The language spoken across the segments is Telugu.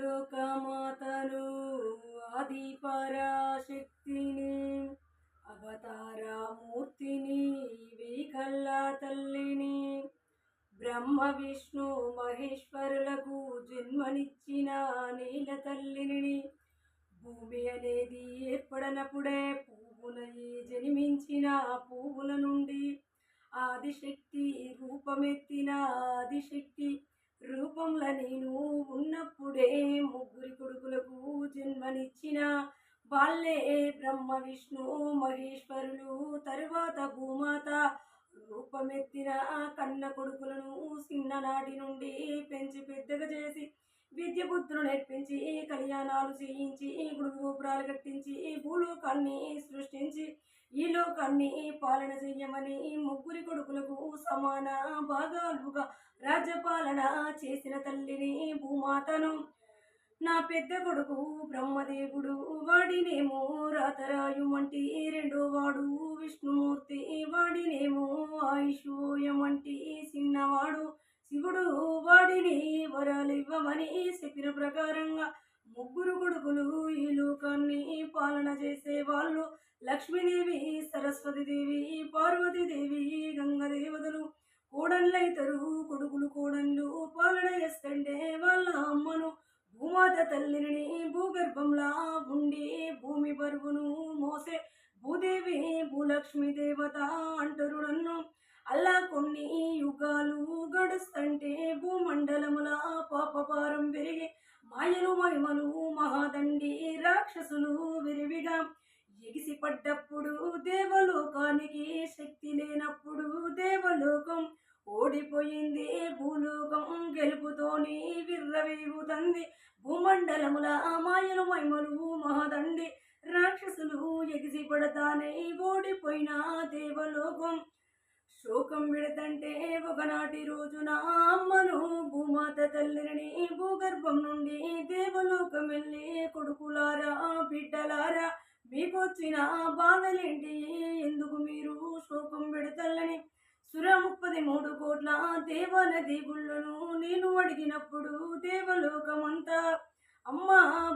లోకమాతను ఆది పరాశక్తిని అవతారమూర్తిని వేకల్ల తల్లిని బ్రహ్మ విష్ణు మహేశ్వరులకు జన్మనిచ్చిన నేల తల్లిని భూమి అనేది ఏర్పడనప్పుడే పువ్వులై జన్మించిన పువ్వుల నుండి ఆదిశక్తి రూపమెత్తిన ఆదిశక్తి రూపంలో నేను ఉన్నప్పుడే ముగ్గురి కొడుకులకు జన్మనిచ్చిన వాళ్ళే బ్రహ్మ విష్ణు మహేశ్వరులు. తరువాత భూమాత రూపమెత్తిన కన్న కొడుకులను చిన్ననాటి నుండి పెంచి పెద్దగా చేసి విద్య బుద్ధులు నేర్పించి కళ్యాణాలు చేయించి గుడి గోపురాలు కట్టించి భూలోకాన్ని సృష్టించి ఈ లోకాన్ని పాలన చెయ్యమని ముగ్గురి కొడుకులకు సమాన భాగాలుగా రాజ్యపాలన చేసిన తల్లిని భూమాతను. నా పెద్ద కొడుకు బ్రహ్మదేవుడు, వాడినేమో రాతరాయుమంటి, రెండో వాడు విష్ణుమూర్తి, వాడినేమో ఆయుషోయమంటి, చిన్నవాడు శివుడు, వాడిని వరాలివ్వమని చెప్పిన ప్రకారంగా ముగ్గురు కొడుకులు ఈ లోకాన్ని పాలన చేసేవాళ్ళు. లక్ష్మీదేవి, సరస్వతీదేవి, పార్వతీదేవి, గంగదేవతలు కోడళ్ళైతరు. కొడుకులు కోడళ్ళు పాలన చేస్తుంటే వాళ్ళ అమ్మను భూమాత తల్లిని భూగర్భంలా ఉండి భూమి బరువును మోసే భూదేవి భూలక్ష్మి దేవత అంటారు నన్ను. అలా కొన్ని యుగాలు గడుస్తుంటే భూమండలముల పాపపారం పెరిగి మాయలు మహిమలు మహాదండి రాక్షసులు విరివిగా ఎగిసిపడ్డప్పుడు దేవలోకానికి శక్తి లేనప్పుడు దేవలోకం ఓడిపోయింది. భూలోకం గెలుపుతోని విర్రవీగుతంది. భూమండలముల మాయలు మహిమలు మహాదండి రాక్షసులు ఎగిసిపడతానే ఓడిపోయిన దేవలోకం శోకం విడతంటే ఒకనాటి రోజున అమ్మను భూమాత తల్లిని భూగర్భం నుండి దేవలోకం వెళ్ళి కొడుకులారా బిడ్డలారా మీకొచ్చిన బాధలేంటి, ఎందుకు మీరు శోకం విడతల్లని సుర 33 కోట్ల దేవాల దేవుళ్ళను నేను అడిగినప్పుడు దేవలోకమంతా అమ్మ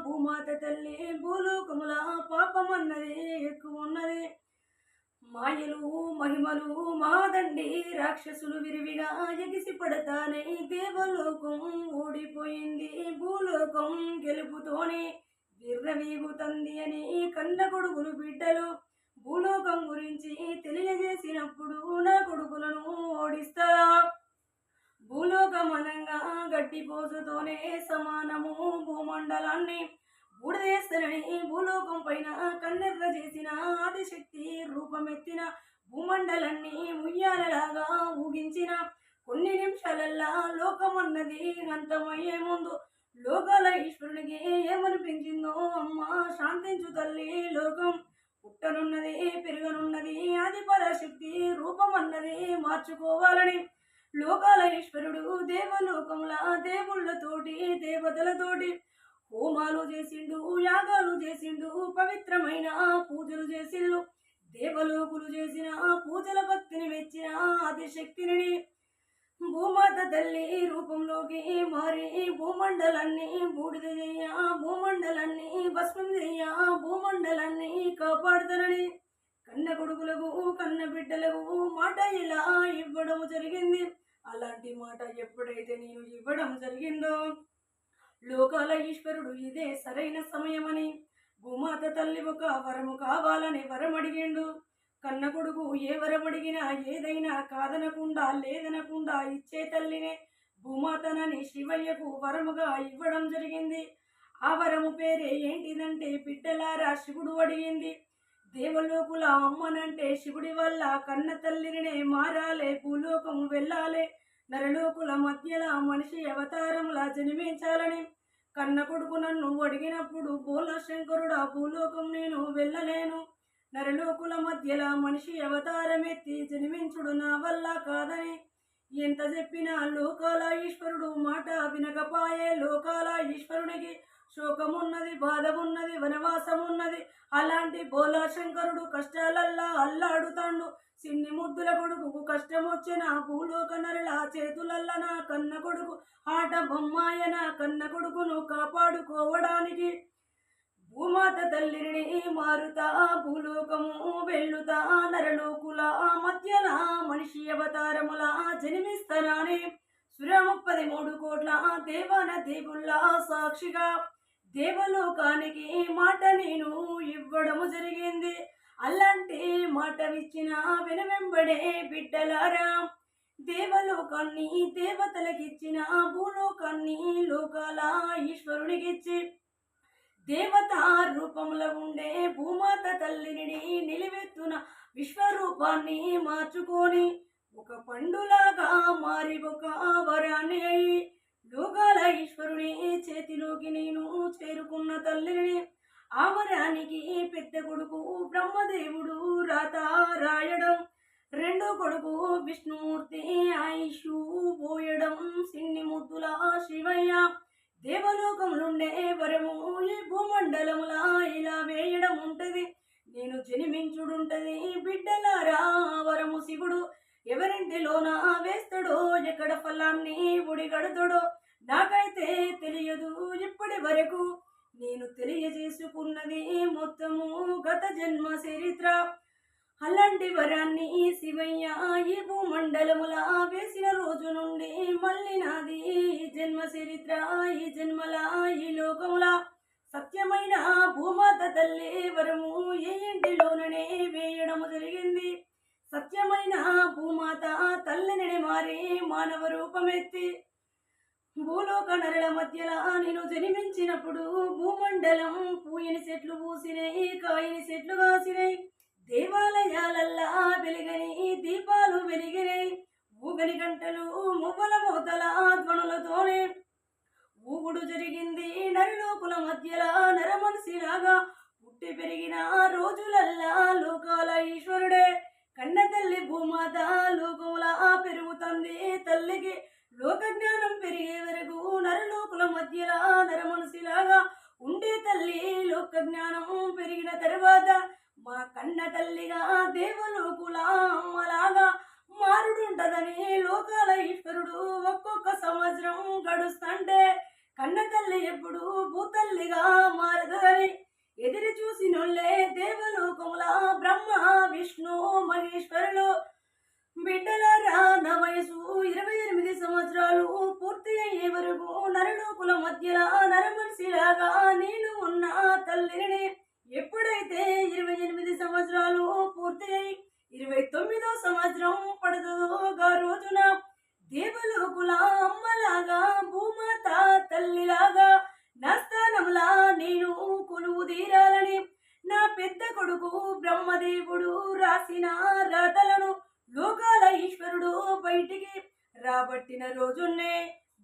భూమాత తల్లి భూలోకముల పాపమన్నది ఎక్కువ ఉన్నది. మాయలు మహిమలు మహాదండి రాక్షసులు విరివిగా ఎగిసి పడతానే దేవలోకం ఓడిపోయింది. భూలోకం గెలుపుతోనే విర్రవీగుతంది అని కన్న కొడుకులు బిడ్డలు భూలోకం గురించి తెలియజేసినప్పుడు నా కొడుకులను ఓడిస్తా. భూలోకం అనంగా గడ్డిపోసుతోనే సమానము, భూమండలాన్ని బూడిదేస్తానని భూలోకం పైన కన్నెర్ర చేసిన ఆదిశక్తి రూపమెత్తిన భూమండలాన్ని ఉయ్యాలలాగా ఊగించిన కొన్ని నిమిషాలల్లా లోకమన్నది అంతమయ్యే ముందు లోకాల ఈశ్వరునికి ఏమనిపించిందో, అమ్మ శాంతించు తల్లి, లోకం పుట్టనున్నది పెరగనున్నది, ఆది పరాశక్తి రూపమన్నది మార్చుకోవాలని లోకాల ఈశ్వరుడు దేవలోకంలో దేవుళ్ళతోటి దేవతలతోటి హోమాలు చేసిండు, యాగాలు చేసిండు, పవిత్రమైన పూజలు చేసిండు. దేవలోకులు చేసిన పూజల భక్తిని మెచ్చిన ఆదిశక్తిని భూమాత తల్లి రూపంలోకి మారి భూమండలాన్ని బూడిద చెయ్య, భూమండలాన్ని భస్మం చెయ్య, భూమండలాన్ని కాపాడుతానని కన్న కొడుకులకు కన్న బిడ్డలకు మాట ఇలా ఇవ్వడం జరిగింది. అలాంటి మాట ఎప్పుడైతే నేను ఇవ్వడం జరిగిందో లోకాల ఈశ్వరుడు ఇదే సరైన సమయమని భూమాత తల్లి ఒక వరము కావాలని వరం అడిగిండు. కన్న కొడుకు ఏ వరం అడిగినా ఏదైనా కాదనకుండా లేదనకుండా ఇచ్చే తల్లినే భూమాతనని శివయ్యకు వరముగా ఇవ్వడం జరిగింది. ఆ వరము పేరే ఏంటిదంటే, బిడ్డలారా శివుడు అడిగింది దేవలోకుల అమ్మనంటే శివుడి వల్ల కన్న తల్లినే మారాలే, భూలోకము వెళ్ళాలే, నరలోకుల మధ్యలో మనిషి అవతారంలా జన్మించాలని. కన్న కొడుకు నన్ను అడిగినప్పుడు బోల శంకరుడా భూలోకం నేను వెళ్ళలేను, నరలోకుల మధ్యలో మనిషి అవతారమెత్తి జన్మించుడు నా వల్ల కాదని ఎంత చెప్పినా లోకాల ఈశ్వరుడు మాట వినకపాయే. లోకాల ఈశ్వరునికి శోకమున్నది, బాధ ఉన్నది, వనవాసం ఉన్నది. అలాంటి బోలా శంకరుడు కష్టాలల్లా అల్లాడుతాండు. సిన్ని ముద్దుల కొడుకు కష్టం వచ్చిన భూలోక నరుల చేతులల్ల నా కన్న కొడుకు ఆట బొమ్మాయన కన్న కొడుకును కాపాడుకోవడానికి భూమాత తల్లిని మారుతా భూలోకము వెళ్ళుతా నరలోకుల మధ్యన మనిషి అవతారముల జన్మిస్తానని 33 కోట్ల దేవాన దేవుళ్ళ సాక్షిగా దేవలోకానికి మాట నేను ఇవ్వడము జరిగింది. అలాంటి మాట ఇచ్చిన వెనువెంబడే బిడ్డలారా దేవలోకాన్ని దేవతలకిచ్చిన భూలోకాన్ని లోకాల ఈశ్వరునికిచ్చి దేవత రూపంలో ఉండే భూమాత తల్లిని నిలువెత్తున విశ్వరూపాన్ని మార్చుకొని ఒక పండులాగా మారి ఒక వరాన్ని అయి లోకాల ఈశ్వరుని చేతిలోకి నేను చేరుకున్న తల్లిని ఆ వరానికి పెద్ద కొడుకు బ్రహ్మదేవుడు రాత రాయడం, రెండో కొడుకు విష్ణుమూర్తి ఆయుషు పోయడం, సిన్ని ముద్దుల శివయ్య దేవలోకంలోండే వరము ఈ భూమండలములా ఇలా వేయడం ఉంటది. నేను జన్మించుడుంటది. బిడ్డలారా వరము శివుడు ఎవరింటిలోన వేస్తాడో ఎక్కడ ఫలాన్ని ఉడిగడతాడో నాకైతే తెలియదు. ఇప్పటి వరకు నేను తెలియజేసుకున్నది మొత్తము గత జన్మ చరిత్ర. అలాంటి వరాన్ని శివయ్య ఈ భూమండలములా వేసిన రోజు నుండి మళ్ళీ నాది జన్మ చరిత్ర. ఈ జన్మల ఈ లోకముల సత్యమైన భూమాత తల్లి వరము ఏ ఇంటిలోననే వేయడము జరిగింది. సత్యమైన భూమాత తల్లిని మారి మానవ రూపమెత్తి భూలోక నరుల మధ్యలో నేను జన్మించినప్పుడు భూమండలం పూయని చెట్లు పూసినాయి, కాయని చెట్లు కాసినాయి, దేవాలయాలల్లా వెలిగని దీపాలు వెలిగినాయి, ఊగని గంటలు మువ్వల మోతల ధ్వనులతోనే ఊగుడు జరిగింది. నరులోకుల మధ్యలో నరమనిషిలాగా పుట్టి పెరిగిన రోజులల్లా లోకాల ఈశ్వరుడే కన్న తల్లి భూమాత లోకములా పెరుగుతుంది. తల్లికి లోక జ్ఞానం పెరిగే వరకు నరలోకుల మధ్యలో నరమనిషిలాగా ఉండే తల్లి లోక జ్ఞానం పెరిగిన తర్వాత మా కన్న తల్లిగా దేవలోకుల అమ్మలాగా మారుడుంటదని లోకాల ఈశ్వరుడు ఒక్కొక్క సంవత్సరం గడుస్తుంటే కన్న తల్లి ఎప్పుడు భూతల్లిగా మారదని ఎదురు చూసినోళ్ళే దేవలోకముల బ్రహ్మ విష్ణు మహేశ్వరులు. బిడ్డలారా నా వయసు 28 సంవత్సరాలు పూర్తి అయ్యే వరకు నరలోకుల మధ్యలో నరమనిషిలాగా నేను ఉన్న తల్లిని ఎప్పుడైతే 28 సంవత్సరాలు పూర్తి అయి 29వ సంవత్సరం పడుతుందో ఆ రోజున దేవలోకుల అమ్మలాగా భూమాత తల్లిలాగా నా స్థానంలా నేను కొలువు తీరాలని నా పెద్ద కొడుకు బ్రహ్మదేవుడు రాసిన రాతలను లోకాల ఈశ్వరుడు బయటికి రాబట్టిన రోజున్నే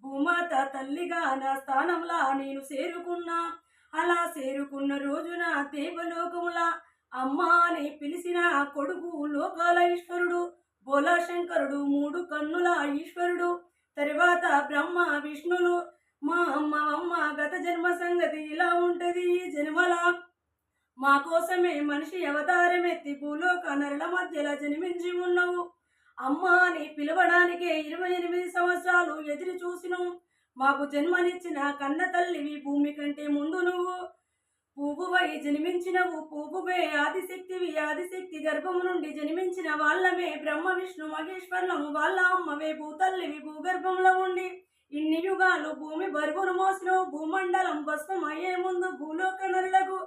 భూమాత తల్లిగా నా స్థానంలా నేను చేరుకున్నా. అలా చేరుకున్న రోజున దేవలోకముల అమ్మ అని పిలిచిన కొడుకు లోకాల ఈశ్వరుడు బోలాశంకరుడు 3 కన్నుల ఈశ్వరుడు. తర్వాత బ్రహ్మ విష్ణులు. మా అమ్మ గత జన్మ సంగతి ఇలా ఉంటది. ఈ జన్మల మా కోసమే మనిషి అవతారం ఎత్తి భూలోక నరుల మధ్యలో జన్మించి ఉన్నావు. అమ్మ అని పిలవడానికే 28 సంవత్సరాలు ఎదురు చూసినావు. మాకు జన్మనిచ్చిన కన్న తల్లివి. భూమి కంటే ముందు నువ్వు పూపువై జన్మించినవు. పూపువే ఆదిశక్తివి. ఆదిశక్తి గర్భము నుండి జన్మించిన వాళ్ళమే బ్రహ్మ విష్ణు మహేశ్వరులము. వాళ్ళ అమ్మవే భూతల్లివి. భూగర్భంలో ఉండి ఇన్ని యుగాలు భూమి బరువును మోసినవు. భూమండలం భస్మం అయ్యే ముందు భూలోక నరులకు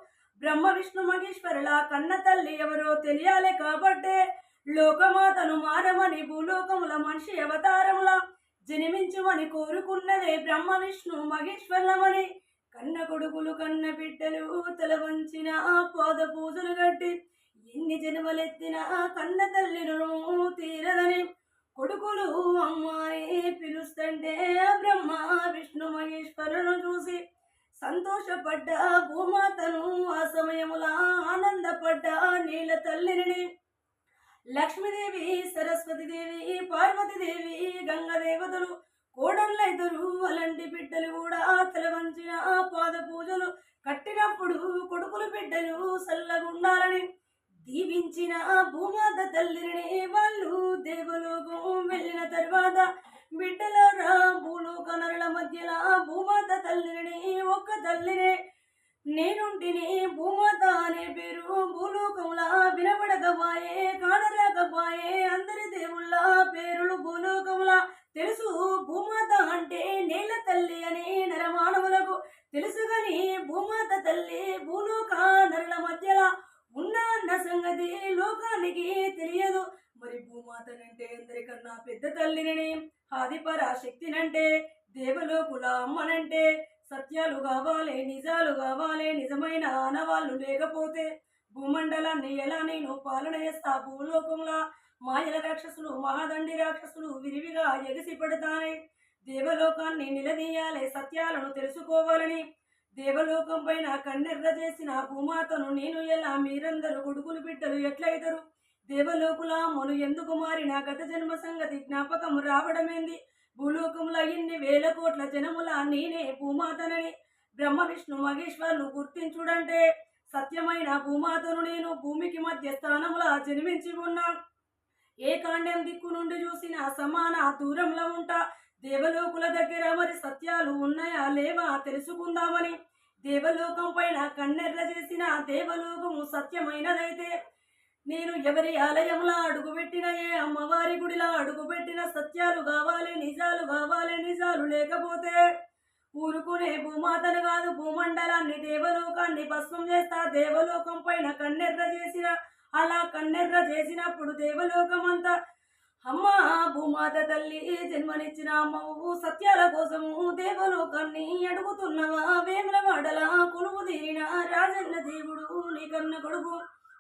బ్రహ్మ విష్ణు మహేశ్వరుల కన్న తల్లి ఎవరో తెలియాలి. కాబట్టే లోకమాతను మారమని భూలోకముల మనిషి అవతారముల జన్మించమని కోరుకున్నదే బ్రహ్మ విష్ణు మహేశ్వరులమని. కన్న కొడుకులు కన్న బిడ్డలు తల వంచిన పాద పూజలు కట్టి ఎన్ని జన్మలెత్తిన కన్న తల్లిను తీరదని కొడుకులు అమ్మాని పిలుస్తుంటే బ్రహ్మ విష్ణు మహేశ్వరులను చూసి సంతోషపడ్డ భూమాతను ఆ సమయముల ఆనందపడ్డ నీల తల్లిని లక్ష్మీదేవి, సరస్వతిదేవి, పార్వతీదేవి, గంగదేవతలు కోడళ్ళైదురు. అలాంటి బిడ్డలు కూడా తల వంచిన పాద పూజలు పుట్టినప్పుడు కొడుకులు బిడ్డలు సల్లగుండాలని దీవించిన భూమాత తల్లిని వాళ్ళు దేవలోకం వెళ్ళిన తర్వాత బిడ్డలారా భూలోక నరుల మధ్యలో భూమాత తల్లిని ఒక్క తల్లినే నేనుంటిని భూమాత అనే పేరు భూలోకంలా వినబడకపాయే కానరాకపాయే అందరి దేవుళ్ళ పేరులు భూలోకంలా తెలుసు భూమాత అంటే నేల తల్లి అని నరమానవులకు తెలుసు గాని భూమాత తల్లి భూలోక నరుల మధ్యలో ఉన్న అన్న సంగతి లోకానికి తెలియదు. మరి భూమాతనంటే అందరికన్నా పెద్ద తల్లిని ఆదిపరాశక్తినంటే దేవలోకుల అమ్మనంటే సత్యాలు కావాలి నిజాలు కావాలి నిజమైన ఆనవాళ్ళు లేకపోతే భూమండలాన్ని ఎలా నేను పాలన చేస్తా భూలోకంలో మాయల రాక్షసులు మహాదండి రాక్షసులు విరివిగా ఎగసి పడతానే దేవలోకాన్ని నిలదీయాలి సత్యాలను తెలుసుకోవాలని దేవలోకం పైన కన్నెర్ర చేసిన భూమాతను నేను ఎలా మీరందరూ కొడుకులు బిడ్డలు ఎట్లయితరు దేవలోకుల మొను ఎందుకు మారిన గత జన్మ సంగతి జ్ఞాపకం రావడమేంది భూలోకంలో ఇన్ని వేల కోట్ల జనముల నేనే భూమాతనని బ్రహ్మ విష్ణు మహేశ్వర్లు గుర్తించుడంటే సత్యమైన భూమాతను నేను భూమికి మధ్య స్థానములా జన్మించి ఉన్నా ఏ కాండం దిక్కు నుండి చూసిన సమాన దూరంలో ఉంటా దేవలోకుల దగ్గర మరి సత్యాలు ఉన్నాయా లేవా తెలుసుకుందామని దేవలోకం పైన కన్నెర్ర చేసిన దేవలోకము సత్యమైనదైతే నేను ఎవరి ఆలయంలో అడుగుపెట్టిన ఏ అమ్మవారి గుడిలో అడుగుపెట్టిన సత్యాలు కావాలి నిజాలు లేకపోతే ఊరుకునే భూమాతను కాదు భూమండలాన్ని దేవలోకాన్ని భస్మం చేస్తా దేవలోకం పైన కన్నెర్ర చేసిన అలా కన్నెర్ర చేసినప్పుడు దేవలోకం అంతా అమ్మ భూమాత తల్లి జన్మనిచ్చిన అమ్మవు సత్యాల కోసము దేవలోకాన్ని అడుగుతున్నవా వేములవాడల కొలువు తీరిన రాజన్న దేవుడు నీ కన్న కొడుకు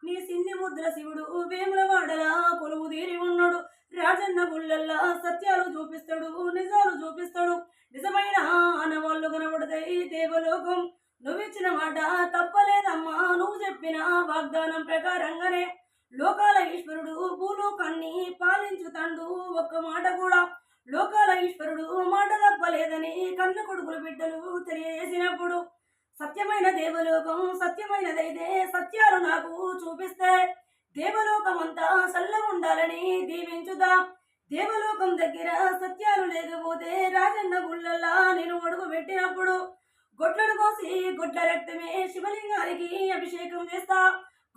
నీ సిన్ని ముద్ర శివుడు వేములవాడల కొలువు తీరి ఉన్నాడు రాజన్న గుళ్ళల్లా సత్యాలు చూపిస్తాడు నిజాలు చూపిస్తాడు నిజమైన ఆనవాళ్ళు కనబడతాయి దేవలోకం నువ్విచ్చిన మాట తప్పలేదమ్మా నువ్వు చెప్పిన వాగ్దానం ప్రకారంగానే లోకాల ఈశ్వరుడు భూలోకాన్ని పాలించుతాడు ఒక్క మాట కూడా లోకాల ఈశ్వరుడు మాట తప్పలేదని కన్న కొడుకులు బిడ్డలు తెలియజేసినప్పుడు సత్యమైన దేవలోకం సత్యమైనదైతే సత్యాలు నాకు చూపిస్తే దేవలోకం అంతా చల్లగుండాలని దీవించుదా దేవలోకం దగ్గర సత్యాలు లేకపోతే రాజన్న గుళ్ళల్లా నేను అడుగు పెట్టినప్పుడు గొడ్లను కోసి గొడ్ల రక్తమే శివలింగానికి అభిషేకం చేస్తా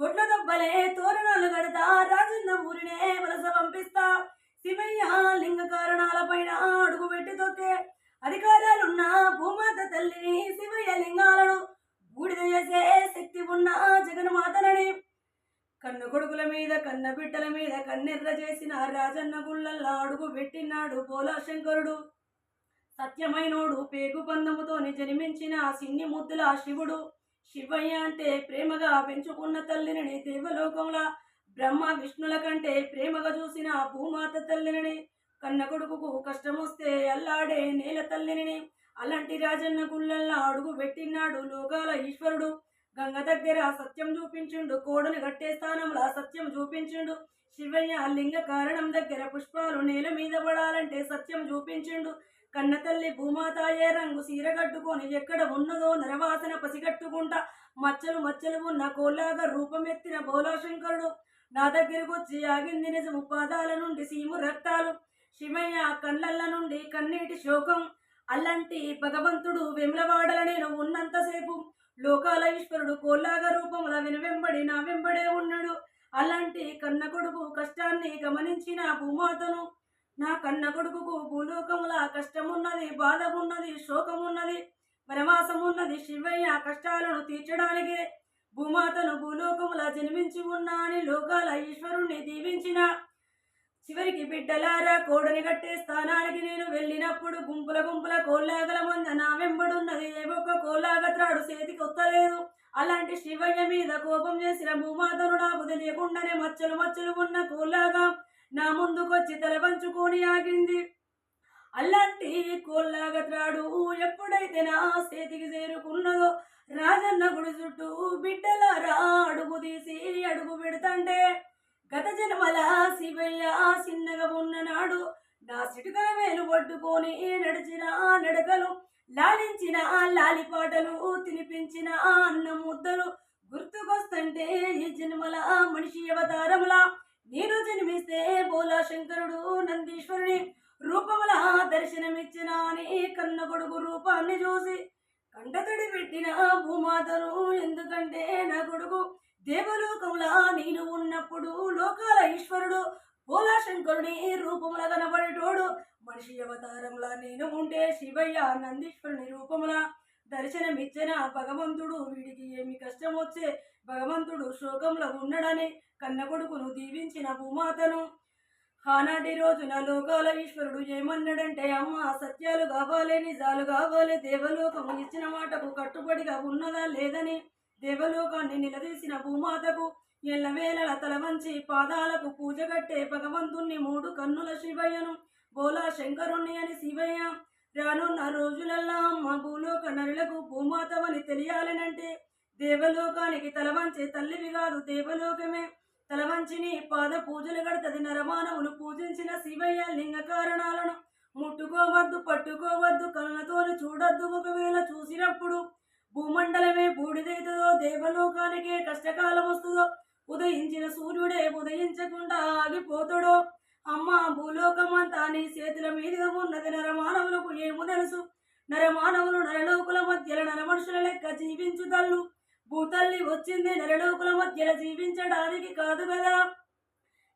గొడ్ల దొబ్బలే తోరణాలు కడతా రాజన్న ఊరినే వలస పంపిస్తా శివయ్య లింగ కారణాల పైన అడుగు పెట్టి తొక్కే అధికారాలున్న భూమాత తల్లిని శివయ్య లింగాలను బూడిద చేసే శక్తి ఉన్న జగన్మాతలని కన్న కొడుకుల మీద కన్న బిడ్డల మీద కన్నెర్ర చేసిన రాజన్న గుళ్ళల్లా అడుగు పెట్టినాడు పోలాశంకరుడు సత్యమైనోడు పేగు పందముతోని జన్మించిన సిన్ని ముద్దుల శివుడు శివయ్య అంటే ప్రేమగా పెంచుకున్న తల్లిని దేవలోకంలో బ్రహ్మ విష్ణుల కంటే ప్రేమగా చూసిన భూమాత తల్లిని కన్న కొడుకుకు కష్టం వస్తే అల్లాడే నేల తల్లిని అలాంటి రాజన్న గుళ్ళల్లా అడుగు పెట్టినాడు లోకాల ఈశ్వరుడు గంగ దగ్గర సత్యం చూపించిండు కోడను కట్టే స్థానంలో సత్యం చూపించిండు శివయ్య లింగ కారణం దగ్గర పుష్పాలు నేల మీద పడాలంటే సత్యం చూపించిండు కన్న తల్లి భూమాతాయే రంగు సీర కట్టుకొని ఎక్కడ ఉన్నదో నరవాసన పసిగట్టుకుంటా మచ్చలు ఉన్న కోల్లాగా రూపమెత్తిన బోలాశంకరుడు నా దగ్గరకు వచ్చి ఆగింది నిజము పాదాల నుండి సీము రక్తాలు శివయ్య కళ్ళల్ల నుండి కన్నీటి శోకం అలాంటి భగవంతుడు వెమ్లవాడల నేను ఉన్నంతసేపు లోకాల ఈశ్వరుడు కోల్లాగా రూపముల వెనువెంబడి నా వెంబడే ఉన్నాడు అలాంటి కన్న కొడుకు కష్టాన్ని గమనించిన భూమాతను నా కన్న కొడుకుకు భూలోకముల కష్టమున్నది బాధ ఉన్నది శోకమున్నది వనవాసమున్నది శివయ్య కష్టాలను తీర్చడానికి భూమాతను భూలోకముల జన్మించి ఉన్నా అని లోకాల ఈశ్వరుణ్ణి దీవించిన చివరికి బిడ్డలారా కోడని కట్టే స్థానానికి నేను వెళ్ళినప్పుడు గుంపుల కోల్లాగల మంద నా వెంబడున్నది ఏ ఒక్క కోల్లాగ త్రాడు చేతికి ఒత్తలేదు అలాంటి శివయ్య మీద కోపం చేసిన భూమాతను నాకు తెలియకుండానే మచ్చలు ఉన్న కోల్లాగా నా ముందుకొచ్చి తల వంచుకొని ఆగింది అలాంటి కోల్లాగ త్రాడు ఎప్పుడైతే నా చేతికి చేరుకున్నదో రాజన్న గుడి చుట్టూ బిడ్డలారా అడుగు తీసి అడుగు పెడతంటే గత జన్మల శివయ్య చిన్నగా ఉన్ననాడు నా సిటుకల వేలు పట్టుకొని నడిచిన నడకలు లాలించిన లాలిపాటలు తినిపించిన అన్న ముద్దలు గుర్తుకొస్తుంటే ఈ జన్మల మనిషి అవతారముల నేను జన్మిస్తే బోలా శంకరుడు నందీశ్వరుని రూపముల దర్శనమిచ్చిన అని కన్న కొడుకు రూపాన్ని చూసి కంటతడి పెట్టిన భూమాతను ఎందుకంటే నా కొడుకు దేవలోకంలా నేను ఉన్నప్పుడు లోకాల ఈశ్వరుడు బోలా శంకరుని రూపముల కనబడేటోడు మనిషి అవతారంలా నేను ఉంటే శివయ్య నందీశ్వరుని రూపముల దర్శనమిచ్చిన భగవంతుడు వీడికి ఏమి కష్టం వచ్చే భగవంతుడు శోకంలో ఉండడని కన్న కొడుకును దీవించిన భూమాతను ఆనాటి రోజున లోకాల ఈశ్వరుడు ఏమన్నాడంటే అమ్మ సత్యాలు కావాలి నిజాలు కావాలి దేవలోకము ఇచ్చిన మాటకు కట్టుబడిగా ఉన్నదా లేదని దేవలోకాన్ని నిలదీసిన భూమాతకు ఎల్లవేళల తల వంచి పాదాలకు పూజ కట్టే భగవంతుణ్ణి మూడు కన్నుల శివయ్యను బోలా శంకరుణ్ణి అని శివయ్య రానున్న రోజులల్లా అమ్మ భూలోక నరులకు భూమాతవని తెలియాలనంటే దేవలోకానికి తలవంచే తల్లివి కాదు దేవలోకమే తలవంచిని పాద పూజలు గడతది నరమానవులు పూజించిన శివయ్య లింగ కారణాలను ముట్టుకోవద్దు పట్టుకోవద్దు కళ్ళతోను చూడొద్దు ఒకవేళ చూసినప్పుడు భూమండలమే బూడిదైతుందో దేవలోకానికే కష్టకాలం వస్తుందో ఉదయించిన సూర్యుడే ఉదయించకుండా ఆగిపోతాడో అమ్మ భూలోకమంతా నీ చేతుల మీదుగా ఉన్నది నరమానవులకు ఏమో తెలుసు నరమానవులు నరలోకుల మధ్యలో నరమనుషుల లెక్క జీవించుతల్లు భూతల్లి వచ్చింది నరలోకుల మధ్యలో జీవించడానికి కాదు కదా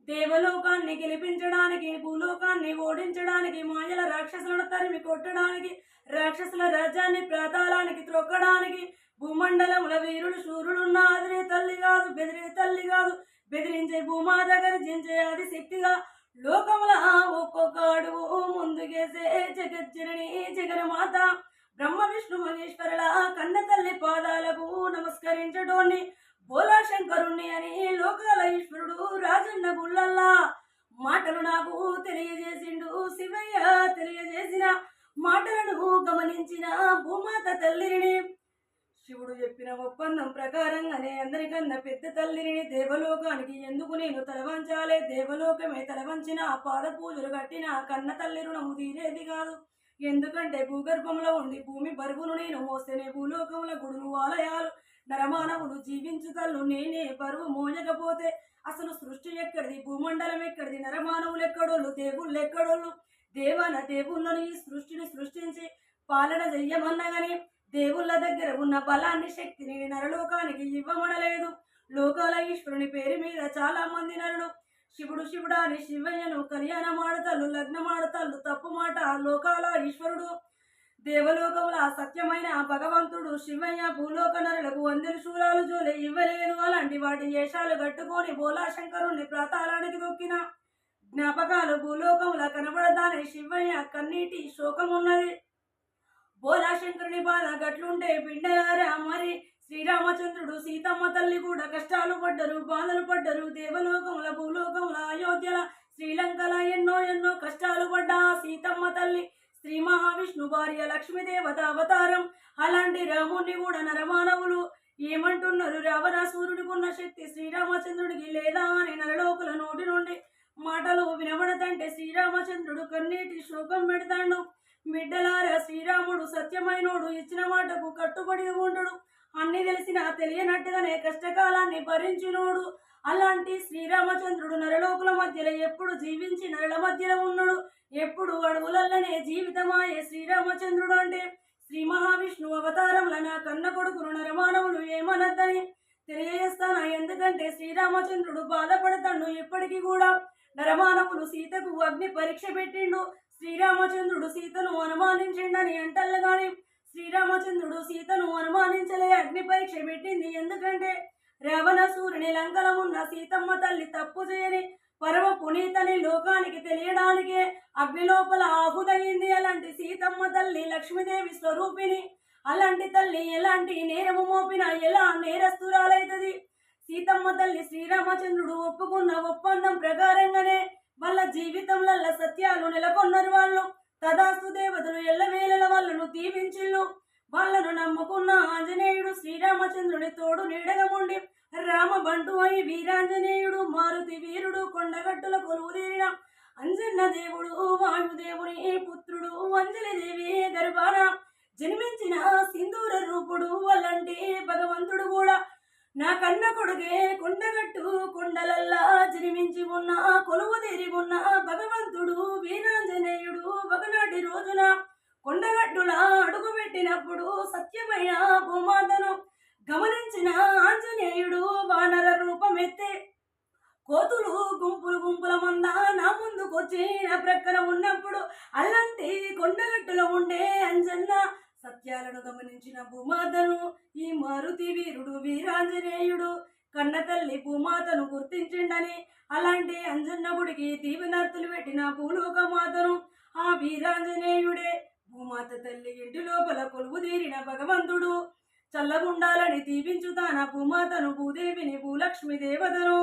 దేవలోకాన్ని గెలిపించడానికి భూలోకాన్ని ఓడించడానికి మాయల రాక్షసులను తరిమి కొట్టడానికి రాక్షసుల రాజ్యాన్ని ప్రాతాళానికి త్రొక్కడానికి భూమండలముల వీరుడు శూరుడున్న ఆదిరే తల్లి కాదు బెదిరే తల్లి కాదు బెదిరించే భూమాత గర్జించే ఆది శక్తిగా లోకముల ఒక్కొక్క అడుగు ముందుకేసే జగజ్జనని జగన్మాత బ్రహ్మ విష్ణు మహేశ్వరుల కన్న తల్లి పాదాలకు నమస్కరించడోని బోలా శంకరుణ్ణి అని లోకాల ఈశ్వరుడు రాజన్న గుళ్ళల్లా మాటలు నాకు తెలియజేసిండు శివయ్య తెలియజేసిన మాటలను గమనించిన భూమాత తల్లిని శివుడు చెప్పిన ఒప్పందం ప్రకారంగానే అందరికన్నా పెద్ద తల్లిని దేవలోకానికి ఎందుకు నేను తలవంచాలే దేవలోకమే తలవంచిన పాద పూజలు కట్టిన కన్న తల్లి రుణము తీరేది కాదు ఎందుకంటే భూగర్భంలో ఉండి భూమి బరువును నేను మోస్తేనే భూలోకముల గుడులు ఆలయాలు నరమానవులు జీవించుతల్లు నేనే బరువు మోయకపోతే అసలు సృష్టి ఎక్కడిది భూమండలం ఎక్కడిది నరమానవులు ఎక్కడోళ్ళు దేవుళ్ళు ఎక్కడోళ్ళు దేవన దేవుళ్ళని ఈ సృష్టిని సృష్టించి పాలన చెయ్యమన్నగాని దేవుళ్ళ దగ్గర ఉన్న బలాన్ని శక్తిని నరలోకానికి ఇవ్వమనలేదు లోకాల ఈశ్వరుని పేరు మీద చాలా మంది నరుడు శివుడు శివుడా అని శివయ్యను కళ్యాణం ఆడతాళ్ళు లగ్నం ఆడతాళ్ళు తప్పు మాట లోకాల ఈశ్వరుడు దేవలోకముల సత్యమైన భగవంతుడు శివయ్య భూలోక నరులకు 100 శూలాలు జోలే ఇవ్వలేదు అలాంటి వాటి వేషాలు కట్టుకొని బోలా శంకరుణ్ణి ప్రాతాళానికి దొక్కిన జ్ఞాపకాలు భూలోకముల కనబడదాని శివయ్య కన్నీటి శోకమున్నది బోలా శంకరుని బాధ గట్లుంటే పిండలారా మరి శ్రీరామచంద్రుడు సీతమ్మ తల్లి కూడా కష్టాలు పడ్డరు బాధలు పడ్డరు దేవలోకముల భూలోకముల అయోధ్యల శ్రీలంకల ఎన్నో ఎన్నో కష్టాలు పడ్డా సీతమ్మ తల్లి శ్రీ మహావిష్ణు భార్య లక్ష్మీదేవత అవతారం అలాంటి రాముణ్ణి కూడా నరమానవులు ఏమంటున్నారు రావణాసురుడికున్న శక్తి శ్రీరామచంద్రుడికి లేదా అని నరలోకుల నోటి నుండి మాటలు వినబడతంటే శ్రీరామచంద్రుడు కన్నీటి శోకం పెడతాడు బిడ్డలారా శ్రీరాముడు సత్యమైనోడు ఇచ్చిన మాటకు కట్టుబడి ఉండడు అన్ని తెలిసినా తెలియనట్టుగానే కష్టకాలాన్ని భరించినోడు అలాంటి శ్రీరామచంద్రుడు నరలోకుల మధ్యలో ఎప్పుడు జీవించి నరుల మధ్యలో ఉన్నాడు ఎప్పుడు అడవులల్లనే జీవితమాయే శ్రీరామచంద్రుడు అంటే శ్రీ మహావిష్ణు అవతారంలో నా కన్న కొడుకును నరమానవులు ఏమనద్దని తెలియజేస్తాను ఎందుకంటే శ్రీరామచంద్రుడు బాధపడతాడు ఎప్పటికీ కూడా నరమానవులు సీతకు అగ్ని పరీక్ష పెట్టిండు శ్రీరామచంద్రుడు సీతను అనుమానించిండని అంటల్లు గాని శ్రీరామచంద్రుడు సీతను అనుమానించలే అగ్ని పరీక్ష పెట్టింది ఎందుకంటే రావణాసురుని లంకలో ఉన్న సీతమ్మ తల్లి తప్పు చేయని పరమ పునీతని లోకానికి తెలియడానికే అగ్ని లోపల ఆహుదయింది అలాంటి సీతమ్మ తల్లి లక్ష్మీదేవి స్వరూపిణి అలాంటి తల్లి ఎలాంటి నేరము మోపినా ఎలా నేరస్తురాలైతది సీతమ్మ తల్లి శ్రీరామచంద్రుడు ఒప్పుకున్న ఒప్పందం ప్రకారంగానే వాళ్ళ జీవితంలో సత్యాలు నెలకొన్నారు వాళ్ళు తదాస్తు దేవతలు ఎల్లవేళల వాళ్ళను దీవించిళ్ళు వాళ్ళను నమ్ముకున్న ఆంజనేయుడు శ్రీరామచంద్రుని తోడు నీడగా ఉండి రామ బంటు అయి వీరాంజనేయుడు మారుతి వీరుడు కొండగట్టుల కొలువుదీరిన అంజన్న దేవుడు వాయుదేవుని పుత్రుడు అంజలిదేవి గర్భాన జన్మించిన సింధూర రూపుడు వల్లంటే భగవంతుడు కూడా నా కన్న కొడుకే కొండగట్టు కొండలల్లా జన్మించి ఉన్న కొలువు తీరి ఉన్న భగవంతుడు వీరాంజనేయుడు ఒకనాటి రోజున కొండగట్టులా అడుగుపెట్టినప్పుడు సత్యమైన భూమాతను గమనించిన ఆంజనేయుడు వానర రూపమెత్తే కోతులు గుంపులు గుంపుల మంద నా ముందుకొచ్చి నా ప్రక్కన ఉన్నప్పుడు అల్లంటి కొండగట్టులో ఉండే అంజన్న సత్యాలను గమనించిన భూమాతను ఈ మారుతి వీరుడు వీరాంజనేయుడు కన్న తల్లి భూమాతను గుర్తించిండని అలాంటి అంజన్న గుడికి దీవెనర్తులు పెట్టిన భూలోకమాతను ఆ వీరాంజనేయుడే భూమాత తల్లి ఇంటి లోపల కొలువు తీరిన భగవంతుడు చల్లగుండాలని దీవించుతాన భూమాతను భూదేవిని భూలక్ష్మి దేవతను